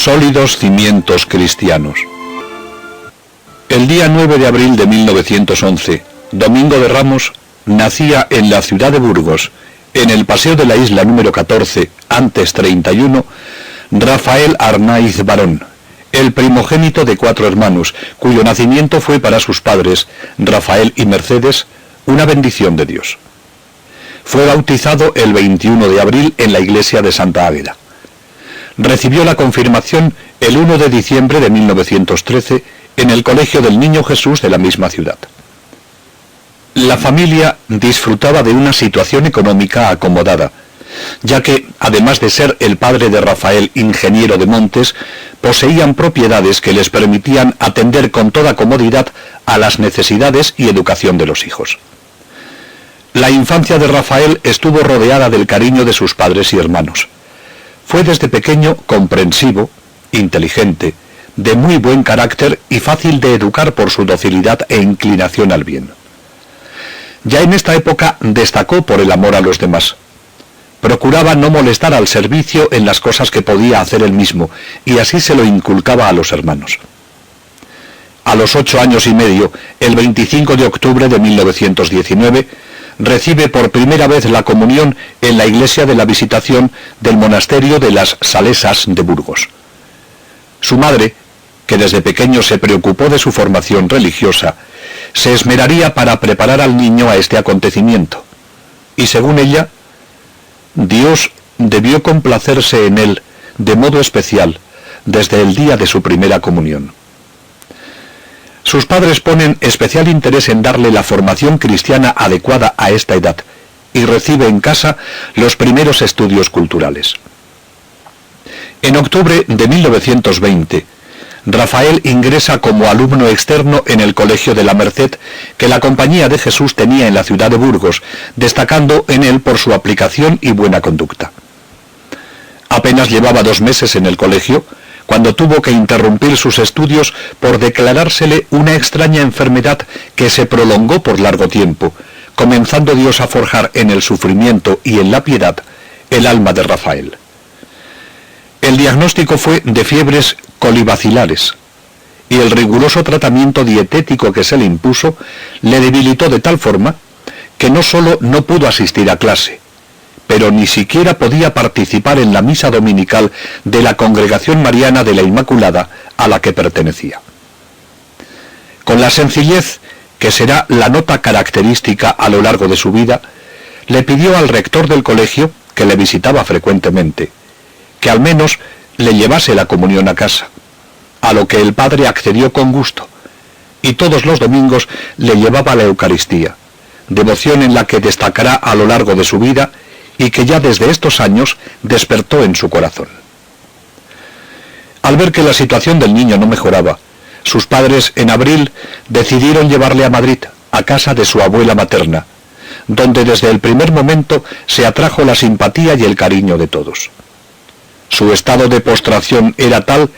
Sólidos cimientos cristianos. El día 9 de abril de 1911, Domingo de Ramos, nacía en la ciudad de Burgos, en el Paseo de la Isla número 14, antes 31, Rafael Arnaiz Barón, el primogénito de 4 hermanos, cuyo nacimiento fue para sus padres, Rafael y Mercedes, una bendición de Dios. Fue bautizado el 21 de abril en la iglesia de Santa Águeda. Recibió la confirmación el 1 de diciembre de 1913 en el Colegio del Niño Jesús de la misma ciudad. La familia disfrutaba de una situación económica acomodada, ya que, además de ser el padre de Rafael ingeniero de montes, poseían propiedades que les permitían atender con toda comodidad a las necesidades y educación de los hijos. La infancia de Rafael estuvo rodeada del cariño de sus padres y hermanos. Fue desde pequeño comprensivo, inteligente, de muy buen carácter y fácil de educar por su docilidad e inclinación al bien. Ya en esta época destacó por el amor a los demás. Procuraba no molestar al servicio en las cosas que podía hacer él mismo, y así se lo inculcaba a los hermanos. A los 8 años y medio, el 25 de octubre de 1919, recibe por primera vez la comunión en la iglesia de la Visitación del monasterio de las Salesas de Burgos. Su madre, que desde pequeño se preocupó de su formación religiosa, se esmeraría para preparar al niño a este acontecimiento, y según ella, Dios debió complacerse en él de modo especial desde el día de su primera comunión. Sus padres ponen especial interés en darle la formación cristiana adecuada a esta edad y recibe en casa los primeros estudios culturales. En octubre de 1920, Rafael ingresa como alumno externo en el Colegio de la Merced que la Compañía de Jesús tenía en la ciudad de Burgos, destacando en él por su aplicación y buena conducta. Apenas llevaba 2 meses en el colegio, cuando tuvo que interrumpir sus estudios por declarársele una extraña enfermedad que se prolongó por largo tiempo, comenzando Dios a forjar en el sufrimiento y en la piedad el alma de Rafael. El diagnóstico fue de fiebres colibacilares, y el riguroso tratamiento dietético que se le impuso le debilitó de tal forma que no solo no pudo asistir a clase, pero ni siquiera podía participar en la misa dominical de la Congregación Mariana de la Inmaculada a la que pertenecía. Con la sencillez que será la nota característica a lo largo de su vida, le pidió al rector del colegio, que le visitaba frecuentemente, que al menos le llevase la comunión a casa, a lo que el padre accedió con gusto, y todos los domingos le llevaba la Eucaristía, devoción en la que destacará a lo largo de su vida y que ya desde estos años despertó en su corazón. Al ver que la situación del niño no mejoraba, sus padres en abril decidieron llevarle a Madrid, a casa de su abuela materna, donde desde el primer momento se atrajo la simpatía y el cariño de todos. Su estado de postración era tal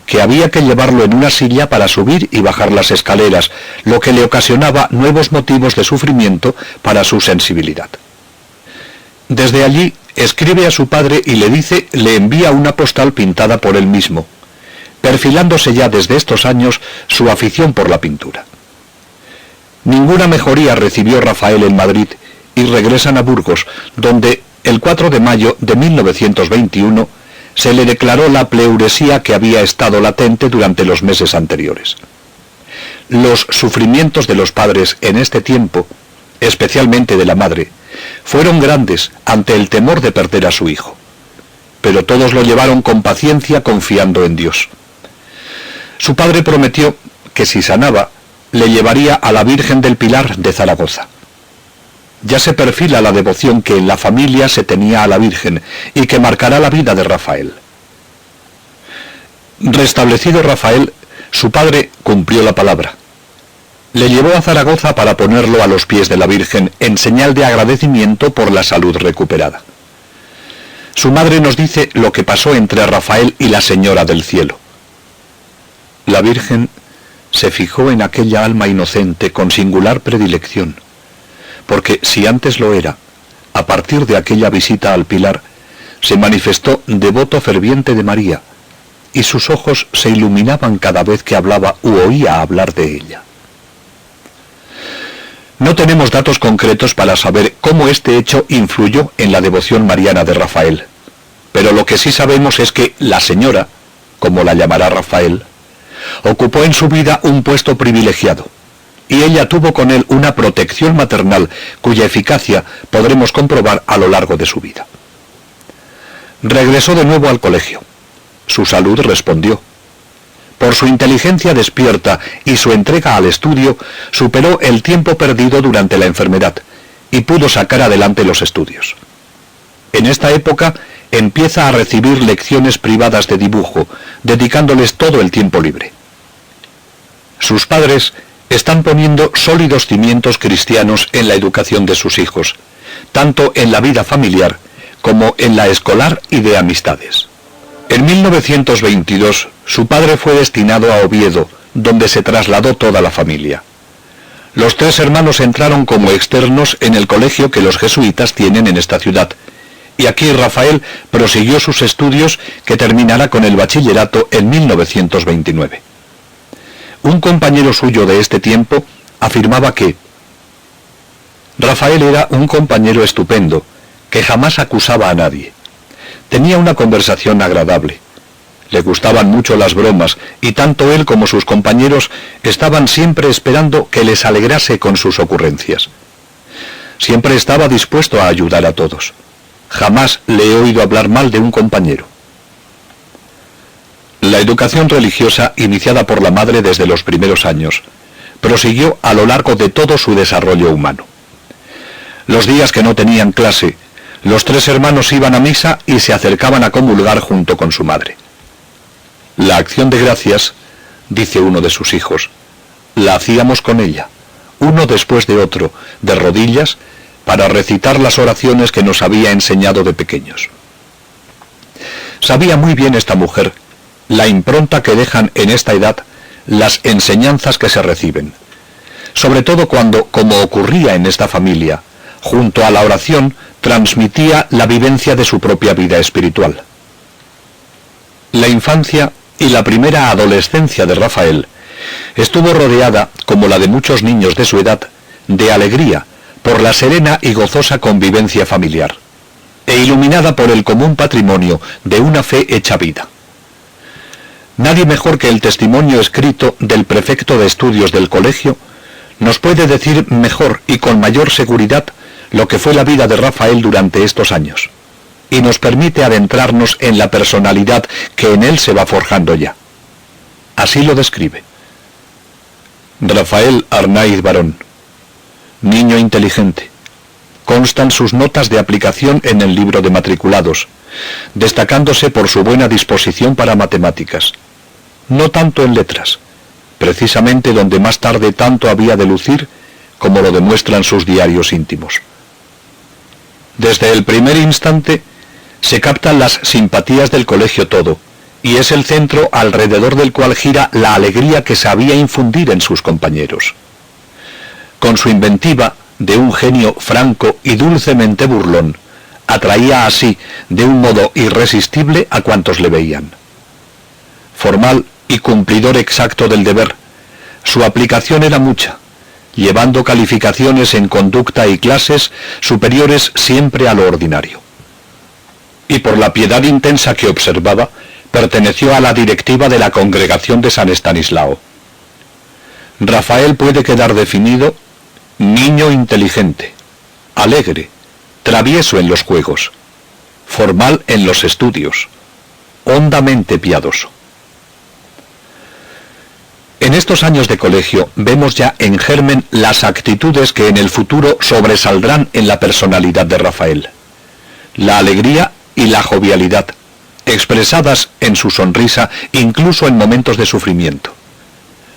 que había que llevarlo en una silla para subir y bajar las escaleras, lo que le ocasionaba nuevos motivos de sufrimiento para su sensibilidad. Desde allí escribe a su padre y le envía una postal pintada por él mismo, perfilándose ya desde estos años su afición por la pintura. Ninguna mejoría recibió Rafael en Madrid y regresan a Burgos, donde el 4 de mayo de 1921 se le declaró la pleuresía que había estado latente durante los meses anteriores. Los sufrimientos de los padres en este tiempo, especialmente de la madre, fueron grandes ante el temor de perder a su hijo, pero todos lo llevaron con paciencia confiando en Dios. Su padre prometió que si sanaba, le llevaría a la Virgen del Pilar de Zaragoza. Ya se perfila la devoción que en la familia se tenía a la Virgen y que marcará la vida de Rafael. Restablecido Rafael, su padre cumplió la palabra. Le llevó a Zaragoza para ponerlo a los pies de la Virgen en señal de agradecimiento por la salud recuperada. Su madre nos dice lo que pasó entre Rafael y la Señora del Cielo. La Virgen se fijó en aquella alma inocente con singular predilección, porque si antes lo era, a partir de aquella visita al Pilar, se manifestó devoto ferviente de María, y sus ojos se iluminaban cada vez que hablaba u oía hablar de ella. No tenemos datos concretos para saber cómo este hecho influyó en la devoción mariana de Rafael, pero lo que sí sabemos es que la señora, como la llamará Rafael, ocupó en su vida un puesto privilegiado, y ella tuvo con él una protección maternal cuya eficacia podremos comprobar a lo largo de su vida. Regresó de nuevo al colegio. Su salud respondió. Por su inteligencia despierta y su entrega al estudio, superó el tiempo perdido durante la enfermedad y pudo sacar adelante los estudios. En esta época empieza a recibir lecciones privadas de dibujo, dedicándoles todo el tiempo libre. Sus padres están poniendo sólidos cimientos cristianos en la educación de sus hijos, tanto en la vida familiar como en la escolar y de amistades. En 1922, su padre fue destinado a Oviedo, donde se trasladó toda la familia. Los tres hermanos entraron como externos en el colegio que los jesuitas tienen en esta ciudad, y aquí Rafael prosiguió sus estudios que terminará con el bachillerato en 1929. Un compañero suyo de este tiempo afirmaba que Rafael era un compañero estupendo, que jamás acusaba a nadie. Tenía una conversación agradable. Le gustaban mucho las bromas, y tanto él como sus compañeros estaban siempre esperando que les alegrase con sus ocurrencias. Siempre estaba dispuesto a ayudar a todos. Jamás le he oído hablar mal de un compañero. La educación religiosa, iniciada por la madre desde los primeros años, prosiguió a lo largo de todo su desarrollo humano. Los días que no tenían clase, los tres hermanos iban a misa y se acercaban a comulgar junto con su madre. La acción de gracias, dice uno de sus hijos, la hacíamos con ella, uno después de otro, de rodillas, para recitar las oraciones que nos había enseñado de pequeños. Sabía muy bien esta mujer la impronta que dejan en esta edad las enseñanzas que se reciben, sobre todo cuando, como ocurría en esta familia, junto a la oración transmitía la vivencia de su propia vida espiritual. La infancia y la primera adolescencia de Rafael estuvo rodeada, como la de muchos niños de su edad, de alegría por la serena y gozosa convivencia familiar, e iluminada por el común patrimonio de una fe hecha vida. Nadie mejor que el testimonio escrito del prefecto de estudios del colegio nos puede decir mejor y con mayor seguridad lo que fue la vida de Rafael durante estos años, y nos permite adentrarnos en la personalidad que en él se va forjando ya. Así lo describe. Rafael Arnaiz Barón, niño inteligente. Constan sus notas de aplicación en el libro de matriculados, destacándose por su buena disposición para matemáticas. No tanto en letras, precisamente donde más tarde tanto había de lucir, como lo demuestran sus diarios íntimos. Desde el primer instante se captan las simpatías del colegio todo, y es el centro alrededor del cual gira la alegría que sabía infundir en sus compañeros. Con su inventiva, de un genio franco y dulcemente burlón, atraía así de un modo irresistible a cuantos le veían. Formal y cumplidor exacto del deber, su aplicación era mucha, llevando calificaciones en conducta y clases superiores siempre a lo ordinario. Y por la piedad intensa que observaba, perteneció a la directiva de la congregación de San Estanislao. Rafael puede quedar definido niño inteligente, alegre, travieso en los juegos, formal en los estudios, hondamente piadoso. En estos años de colegio vemos ya en germen las actitudes que en el futuro sobresaldrán en la personalidad de Rafael. La alegría y la jovialidad, expresadas en su sonrisa incluso en momentos de sufrimiento.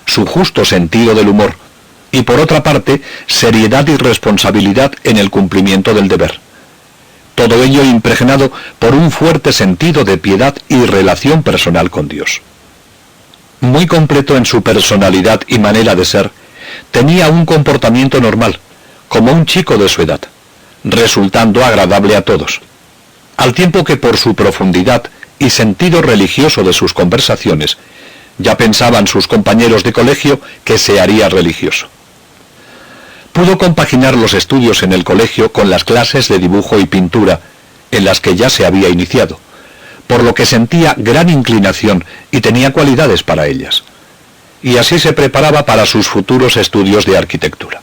Su justo sentido del humor y, por otra parte, seriedad y responsabilidad en el cumplimiento del deber. Todo ello impregnado por un fuerte sentido de piedad y relación personal con Dios. Muy completo en su personalidad y manera de ser, tenía un comportamiento normal, como un chico de su edad, resultando agradable a todos, al tiempo que por su profundidad y sentido religioso de sus conversaciones, ya pensaban sus compañeros de colegio que se haría religioso. Pudo compaginar los estudios en el colegio con las clases de dibujo y pintura, en las que ya se había iniciado, por lo que sentía gran inclinación y tenía cualidades para ellas. Y así se preparaba para sus futuros estudios de arquitectura.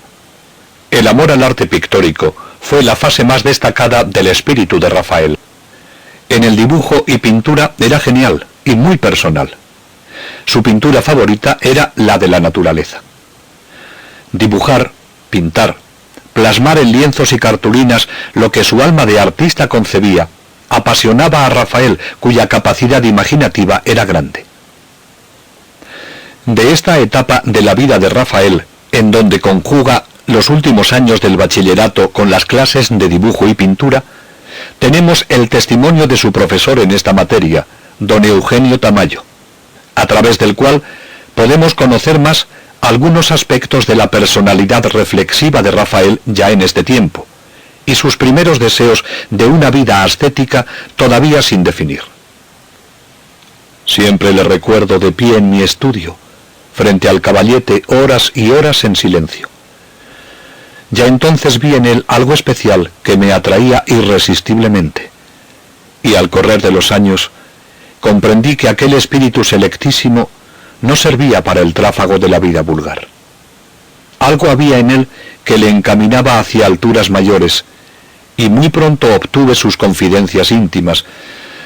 El amor al arte pictórico fue la fase más destacada del espíritu de Rafael. En el dibujo y pintura era genial y muy personal. Su pintura favorita era la de la naturaleza. Dibujar, pintar, plasmar en lienzos y cartulinas lo que su alma de artista concebía, apasionaba a Rafael, cuya capacidad imaginativa era grande. De esta etapa de la vida de Rafael, en donde conjuga los últimos años del bachillerato con las clases de dibujo y pintura, tenemos el testimonio de su profesor en esta materia, don Eugenio Tamayo, a través del cual podemos conocer más algunos aspectos de la personalidad reflexiva de Rafael ya en este tiempo, y sus primeros deseos de una vida ascética todavía sin definir. Siempre le recuerdo de pie en mi estudio, frente al caballete, horas y horas en silencio. Ya entonces vi en él algo especial que me atraía irresistiblemente, y al correr de los años comprendí que aquel espíritu selectísimo no servía para el tráfago de la vida vulgar. Algo había en él que le encaminaba hacia alturas mayores, y muy pronto obtuve sus confidencias íntimas,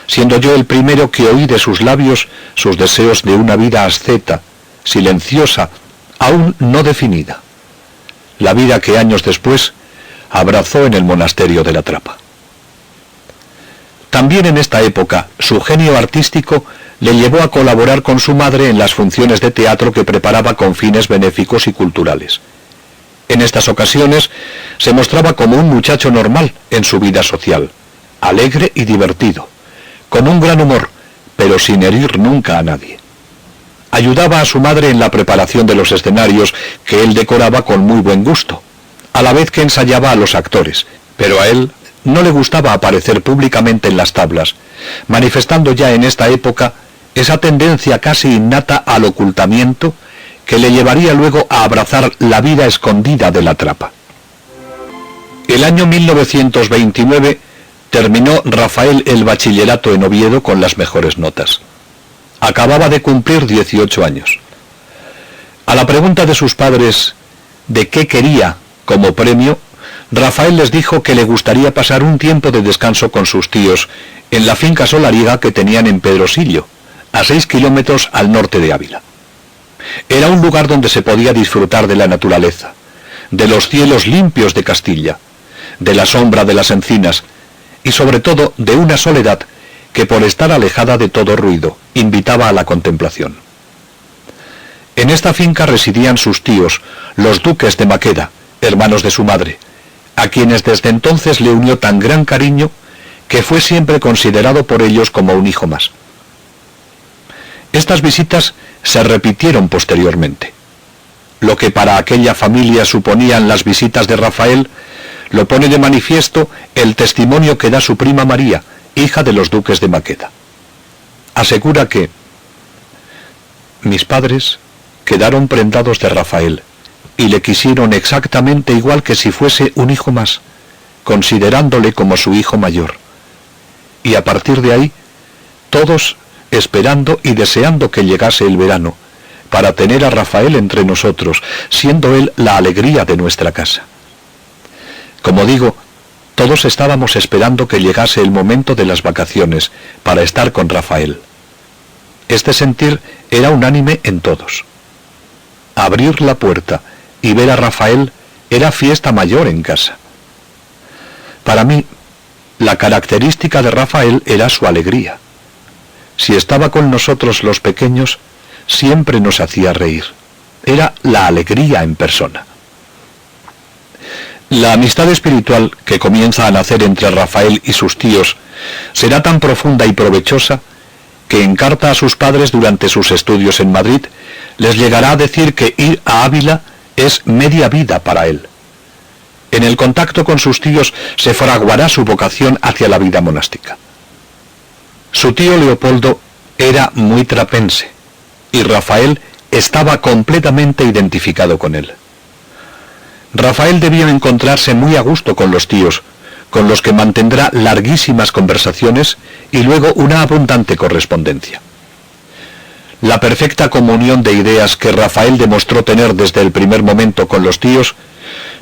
siendo yo el primero que oí de sus labios sus deseos de una vida asceta, silenciosa, aún no definida, la vida que años después abrazó en el monasterio de la Trapa. También en esta época, su genio artístico le llevó a colaborar con su madre en las funciones de teatro que preparaba con fines benéficos y culturales. En estas ocasiones se mostraba como un muchacho normal en su vida social, alegre y divertido, con un gran humor, pero sin herir nunca a nadie. Ayudaba a su madre en la preparación de los escenarios que él decoraba con muy buen gusto, a la vez que ensayaba a los actores, pero a él no le gustaba aparecer públicamente en las tablas, manifestando ya en esta época esa tendencia casi innata al ocultamiento que le llevaría luego a abrazar la vida escondida de la Trapa. El año 1929 terminó Rafael el bachillerato en Oviedo con las mejores notas. Acababa de cumplir 18 años. A la pregunta de sus padres de qué quería como premio, Rafael les dijo que le gustaría pasar un tiempo de descanso con sus tíos en la finca solariega que tenían en Pedrosillo, a 6 kilómetros al norte de Ávila. Era un lugar donde se podía disfrutar de la naturaleza, de los cielos limpios de Castilla, de la sombra de las encinas y sobre todo de una soledad que por estar alejada de todo ruido invitaba a la contemplación. En esta finca residían sus tíos, los duques de Maqueda, hermanos de su madre, a quienes desde entonces le unió tan gran cariño que fue siempre considerado por ellos como un hijo más. Estas visitas se repitieron posteriormente. Lo que para aquella familia suponían las visitas de Rafael, lo pone de manifiesto el testimonio que da su prima María, hija de los duques de Maqueda. Asegura que mis padres quedaron prendados de Rafael y le quisieron exactamente igual que si fuese un hijo más, considerándole como su hijo mayor. Y a partir de ahí, todos esperando y deseando que llegase el verano, para tener a Rafael entre nosotros, siendo él la alegría de nuestra casa. Como digo, todos estábamos esperando que llegase el momento de las vacaciones, para estar con Rafael. Este sentir era unánime en todos. Abrir la puerta y ver a Rafael era fiesta mayor en casa. Para mí, la característica de Rafael era su alegría. Si estaba con nosotros los pequeños, siempre nos hacía reír. Era la alegría en persona. La amistad espiritual que comienza a nacer entre Rafael y sus tíos será tan profunda y provechosa que en carta a sus padres durante sus estudios en Madrid les llegará a decir que ir a Ávila es media vida para él. En el contacto con sus tíos se fraguará su vocación hacia la vida monástica. Su tío Leopoldo era muy trapense y Rafael estaba completamente identificado con él. Rafael debió encontrarse muy a gusto con los tíos, con los que mantendrá larguísimas conversaciones y luego una abundante correspondencia. La perfecta comunión de ideas que Rafael demostró tener desde el primer momento con los tíos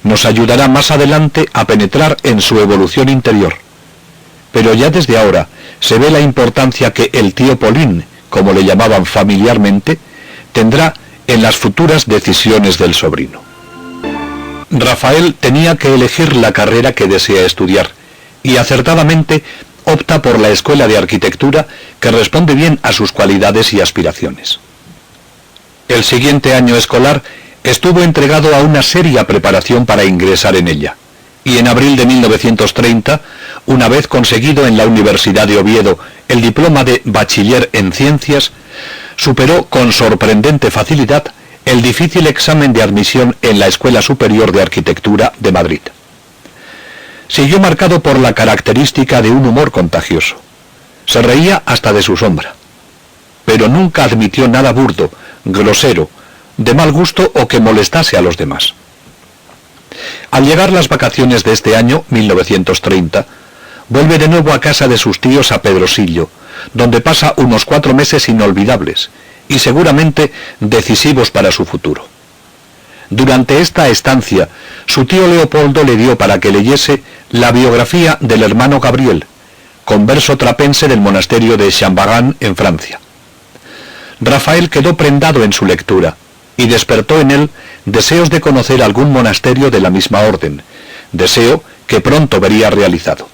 nos ayudará más adelante a penetrar en su evolución interior. Pero ya desde ahora se ve la importancia que el tío Polín, como le llamaban familiarmente, tendrá en las futuras decisiones del sobrino. Rafael tenía que elegir la carrera que desea estudiar y acertadamente opta por la escuela de arquitectura que responde bien a sus cualidades y aspiraciones. El siguiente año escolar estuvo entregado a una seria preparación para ingresar en ella, y en abril de 1930, una vez conseguido en la Universidad de Oviedo el diploma de bachiller en ciencias, superó con sorprendente facilidad el difícil examen de admisión en la Escuela Superior de Arquitectura de Madrid. Siguió marcado por la característica de un humor contagioso. Se reía hasta de su sombra, pero nunca admitió nada burdo, grosero, de mal gusto o que molestase a los demás. Al llegar las vacaciones de este año, 1930, vuelve de nuevo a casa de sus tíos a Pedrosillo, donde pasa unos 4 meses inolvidables y seguramente decisivos para su futuro. Durante esta estancia, su tío Leopoldo le dio para que leyese la biografía del hermano Gabriel, converso trapense del monasterio de Chambarán en Francia. Rafael quedó prendado en su lectura y despertó en él deseos de conocer algún monasterio de la misma orden, deseo que pronto vería realizado.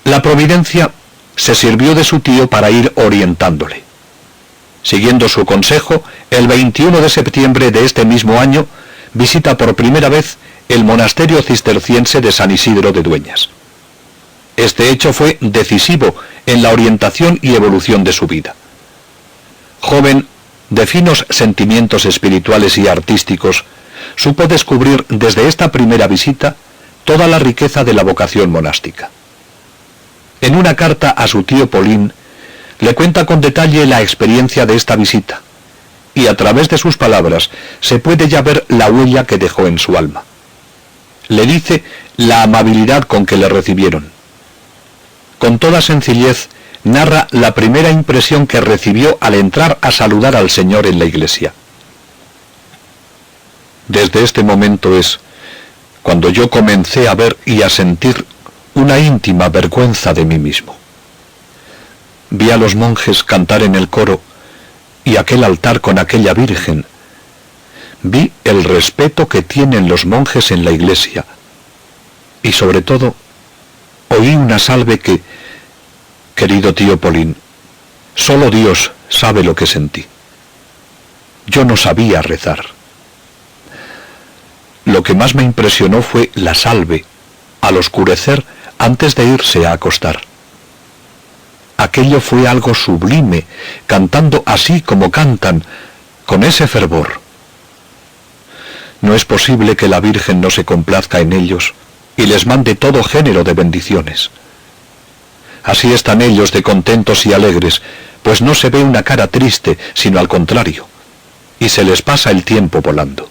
La providencia se sirvió de su tío para ir orientándole. Siguiendo su consejo, el 21 de septiembre de este mismo año, visita por primera vez el monasterio cisterciense de San Isidro de Dueñas. Este hecho fue decisivo en la orientación y evolución de su vida. Joven, de finos sentimientos espirituales y artísticos, supo descubrir desde esta primera visita toda la riqueza de la vocación monástica. En una carta a su tío Polín, le cuenta con detalle la experiencia de esta visita, y a través de sus palabras se puede ya ver la huella que dejó en su alma. Le dice la amabilidad con que le recibieron. Con toda sencillez, narra la primera impresión que recibió al entrar a saludar al Señor en la iglesia. Desde este momento es cuando yo comencé a ver y a sentir una íntima vergüenza de mí mismo. Vi a los monjes cantar en el coro y aquel altar con aquella Virgen. Vi el respeto que tienen los monjes en la iglesia y sobre todo oí una salve que, querido tío Polín, solo Dios sabe lo que sentí. Yo no sabía rezar. Lo que más me impresionó fue la salve al oscurecer antes de irse a acostar. Aquello fue algo sublime, cantando así como cantan, con ese fervor. No es posible que la Virgen no se complazca en ellos y les mande todo género de bendiciones. Así están ellos de contentos y alegres, pues no se ve una cara triste, sino al contrario, y se les pasa el tiempo volando.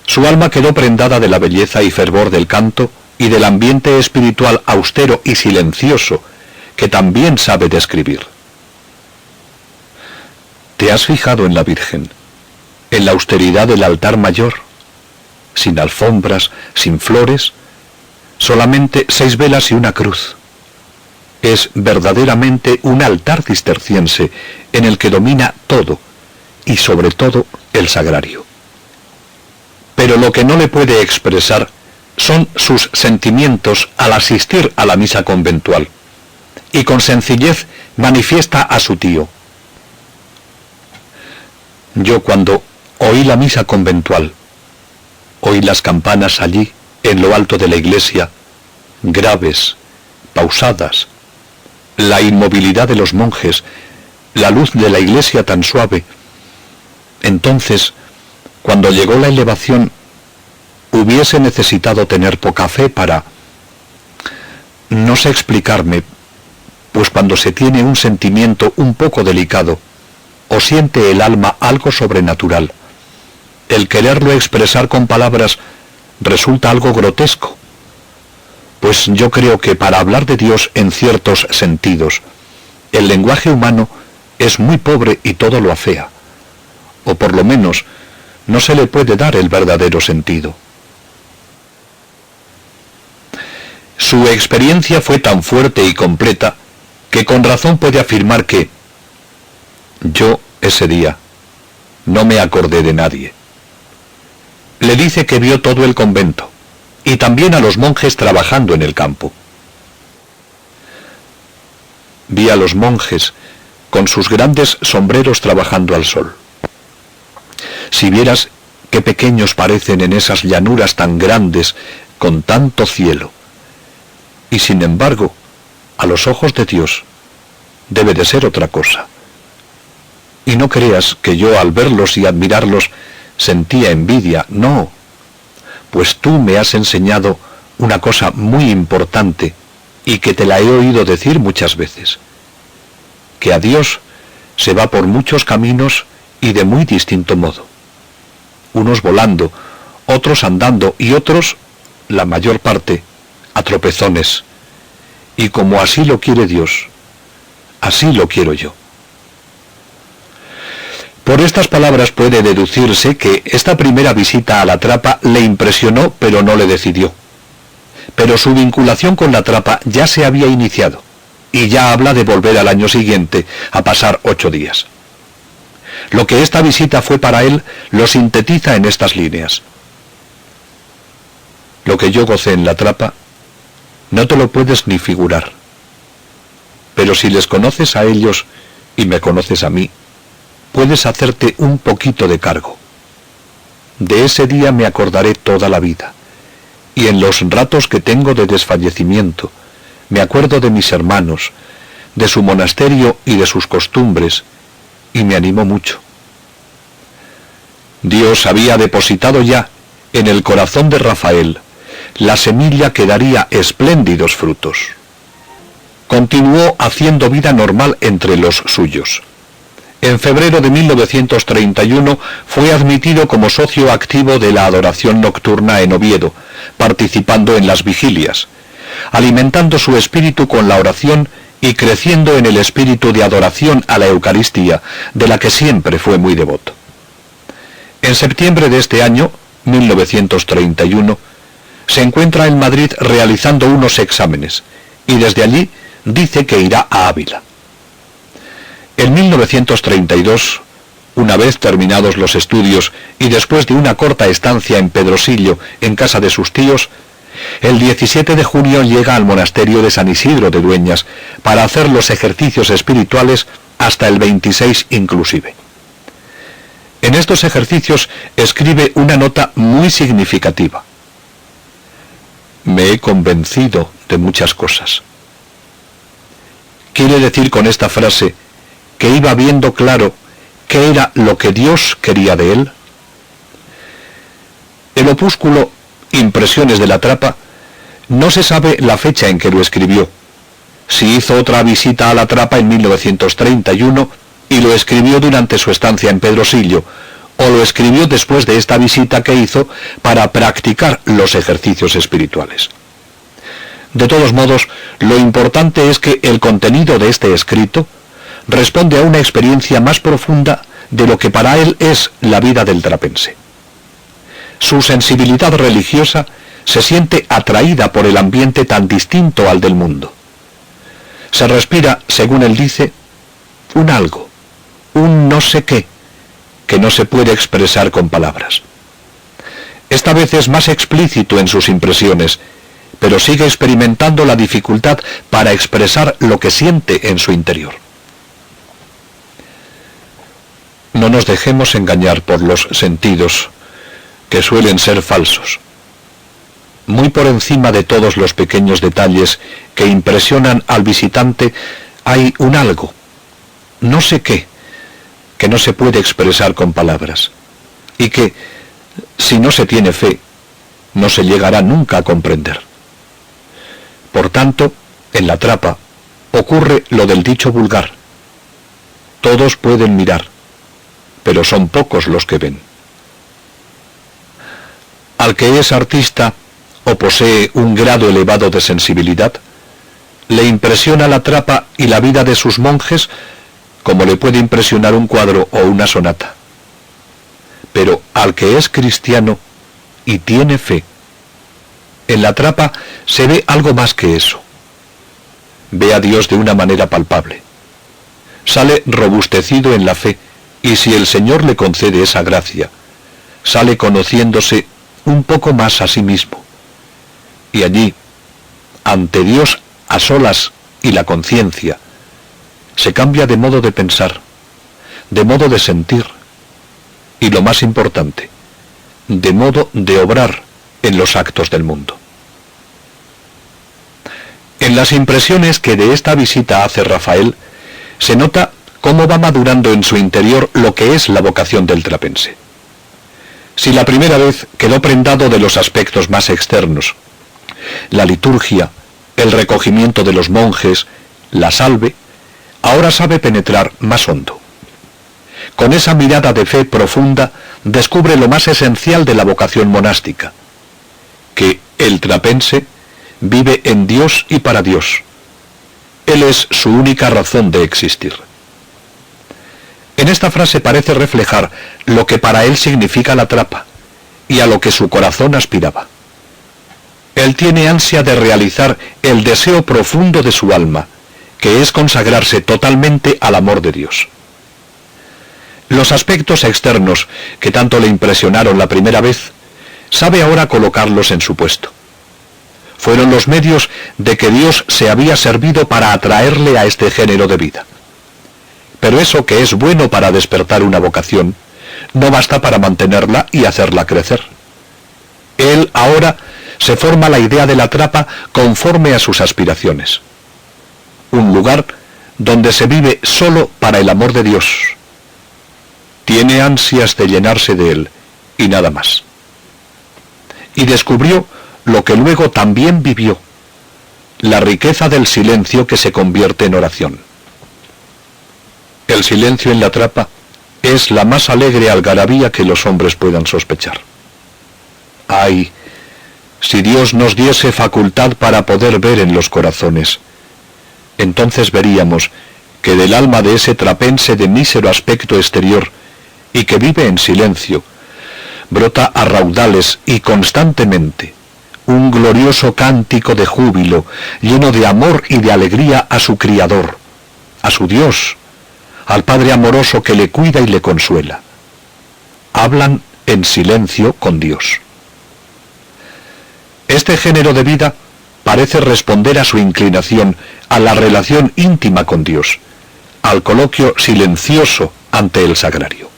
Su alma quedó prendada de la belleza y fervor del canto y del ambiente espiritual austero y silencioso que también sabe describir. ¿Te has fijado en la Virgen, en la austeridad del altar mayor? Sin alfombras, sin flores, solamente 6 velas y una cruz. Es verdaderamente un altar cisterciense en el que domina todo, y sobre todo el sagrario. Pero lo que no le puede expresar son sus sentimientos al asistir a la misa conventual, y con sencillez manifiesta a su tío: yo cuando oí la misa conventual, oí las campanas allí, en lo alto de la iglesia, graves, pausadas, la inmovilidad de los monjes, la luz de la iglesia tan suave. Entonces, cuando llegó la elevación, hubiese necesitado tener poca fe No sé explicarme, pues cuando se tiene un sentimiento un poco delicado, o siente el alma algo sobrenatural, el quererlo expresar con palabras resulta algo grotesco. Pues yo creo que para hablar de Dios en ciertos sentidos, el lenguaje humano es muy pobre y todo lo afea, o por lo menos no se le puede dar el verdadero sentido. Su experiencia fue tan fuerte y completa que con razón puede afirmar que yo ese día no me acordé de nadie. Le dice que vio todo el convento y también a los monjes trabajando en el campo. Vi a los monjes con sus grandes sombreros trabajando al sol. Si vieras qué pequeños parecen en esas llanuras tan grandes con tanto cielo. Y sin embargo, a los ojos de Dios debe de ser otra cosa. Y no creas que yo al verlos y admirarlos sentía envidia, no, pues tú me has enseñado una cosa muy importante y que te la he oído decir muchas veces, que a Dios se va por muchos caminos y de muy distinto modo, unos volando, otros andando y otros, la mayor parte, a tropezones, y como así lo quiere Dios, así lo quiero yo. Por estas palabras puede deducirse que esta primera visita a la trapa le impresionó, pero no le decidió. Pero su vinculación con la trapa ya se había iniciado, y ya habla de volver al año siguiente a pasar 8 días. Lo que esta visita fue para él lo sintetiza en estas líneas. Lo que yo gocé en la trapa, no te lo puedes ni figurar. Pero si les conoces a ellos y me conoces a mí, puedes hacerte un poquito de cargo. De ese día me acordaré toda la vida, y en los ratos que tengo de desfallecimiento, me acuerdo de mis hermanos, de su monasterio y de sus costumbres, y me animó mucho. Dios había depositado ya en el corazón de Rafael la semilla que daría espléndidos frutos. Continuó haciendo vida normal entre los suyos. En febrero de 1931 fue admitido como socio activo de la adoración nocturna en Oviedo, participando en las vigilias, alimentando su espíritu con la oración y creciendo en el espíritu de adoración a la Eucaristía, de la que siempre fue muy devoto. En septiembre de este año, 1931, se encuentra en Madrid realizando unos exámenes, y desde allí dice que irá a Ávila. En 1932, una vez terminados los estudios y después de una corta estancia en Pedrosillo, en casa de sus tíos, el 17 de junio llega al monasterio de San Isidro de Dueñas para hacer los ejercicios espirituales hasta el 26 inclusive. En estos ejercicios escribe una nota muy significativa. Me he convencido de muchas cosas. Quiere decir con esta frase que iba viendo claro qué era lo que Dios quería de él. El opúsculo Impresiones de la Trapa no se sabe la fecha en que lo escribió. Si hizo otra visita a la Trapa en 1931 y lo escribió durante su estancia en Pedrosillo, o lo escribió después de esta visita que hizo para practicar los ejercicios espirituales. De todos modos, lo importante es que el contenido de este escrito responde a una experiencia más profunda de lo que para él es la vida del trapense. Su sensibilidad religiosa se siente atraída por el ambiente tan distinto al del mundo. Se respira, según él dice, un algo, un no sé qué, que no se puede expresar con palabras. Esta vez es más explícito en sus impresiones, pero sigue experimentando la dificultad para expresar lo que siente en su interior. No nos dejemos engañar por los sentidos, que suelen ser falsos. Muy por encima de todos los pequeños detalles que impresionan al visitante hay un algo, no sé qué, que no se puede expresar con palabras, y que, si no se tiene fe, no se llegará nunca a comprender. Por tanto, en la trapa ocurre lo del dicho vulgar: todos pueden mirar, pero son pocos los que ven. Al que es artista o posee un grado elevado de sensibilidad, le impresiona la trapa y la vida de sus monjes como le puede impresionar un cuadro o una sonata. Pero al que es cristiano y tiene fe, en la trapa se ve algo más que eso. Ve a Dios de una manera palpable. Sale robustecido en la fe, y si el Señor le concede esa gracia, sale conociéndose un poco más a sí mismo. Y allí, ante Dios a solas y la conciencia, se cambia de modo de pensar, de modo de sentir, y lo más importante, de modo de obrar en los actos del mundo. En las impresiones que de esta visita hace Rafael, se nota cómo va madurando en su interior lo que es la vocación del trapense. Si la primera vez quedó prendado de los aspectos más externos, la liturgia, el recogimiento de los monjes, la salve, ahora sabe penetrar más hondo. Con esa mirada de fe profunda descubre lo más esencial de la vocación monástica, que el trapense vive en Dios y para Dios. Él es su única razón de existir. En esta frase parece reflejar lo que para él significa la trapa y a lo que su corazón aspiraba. Él tiene ansia de realizar el deseo profundo de su alma, que es consagrarse totalmente al amor de Dios. Los aspectos externos que tanto le impresionaron la primera vez, sabe ahora colocarlos en su puesto. Fueron los medios de que Dios se había servido para atraerle a este género de vida. Pero eso que es bueno para despertar una vocación, no basta para mantenerla y hacerla crecer. Él ahora se forma la idea de la trapa conforme a sus aspiraciones. Un lugar donde se vive solo para el amor de Dios. Tiene ansias de llenarse de él y nada más. Y descubrió lo que luego también vivió, la riqueza del silencio que se convierte en oración. El silencio en la trapa es la más alegre algarabía que los hombres puedan sospechar. ¡Ay! Si Dios nos diese facultad para poder ver en los corazones, entonces veríamos que del alma de ese trapense de mísero aspecto exterior y que vive en silencio, brota a raudales y constantemente un glorioso cántico de júbilo, lleno de amor y de alegría a su Criador, a su Dios, al Padre amoroso que le cuida y le consuela. Hablan en silencio con Dios. Este género de vida parece responder a su inclinación a la relación íntima con Dios, al coloquio silencioso ante el sagrario.